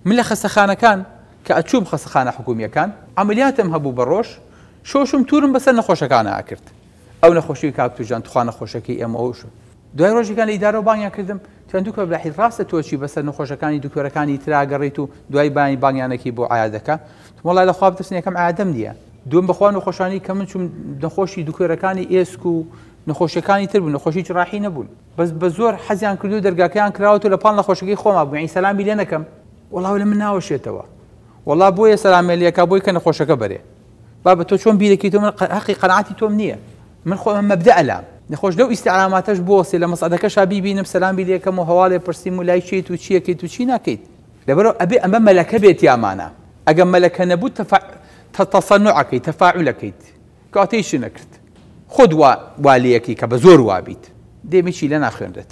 من لە خەستەخانەکان کە ئەچووم خەستەخانە حکوومیەکان عملیاتم هەبوو بە ڕۆژ شۆشم تورم بەسەر نەخۆشەکانە ئاکرد ئەو نەخۆشی کاکتوژان توخوا نەخۆشەکەی ئێمە ئەوش دوای ڕۆژێکان لە ئیدارە و بانگیان کردم تیان دوکە بەلاحی ڕاستە تۆچی بەسەر نەخۆشەکانی دکتۆرەکانی تراگەڕیت و دوای بانی بانگیانەکەی بۆ عیادەکە وەڵای لەخوا بترسن یەکەم عیادەم نییە دوم بەخوا نەخۆشانی کە من چوم نەخۆشی دکتۆرەکانی ئێسک و نەخۆشیەکانی تر بوون نەخۆشی جراحی نەبوون بەس بە زۆر حەزیان کردو دەرگاکەیان کراوەوە لە پاڵ نەخۆشەکەی خۆما بووین سەلامی لێ نەکەم وەڵاو لە من ناوەشێتەوە وەڵا بۆیە سەلامێلیەکە بۆی کە نەخۆشەکە بەرێ با بە تۆ چۆن بیرەکەیتەوە من حەقی قەناعەتی تۆم نییە من خۆم مەبدەئە لام نەخۆش لەو ئیستیعلاماتەش بۆسێ لە مەسعەدەکەشا بیبینم سەلامی لێکەم و هەواڵێ پرسیم و لای چیت و چیەکەیت و چی ناکەیت لەبەرەوە ئەبێ ئەمە مەلەکە بێت یامانە ئەگەر مەلەکە نەبوو تەصەنوعەکەیت تەفاعولەکەیت کاتەی شی نەکرد خۆت وا لێیەکەی کە بە زۆر وابیت دێمێکی لە ناخوێنرێت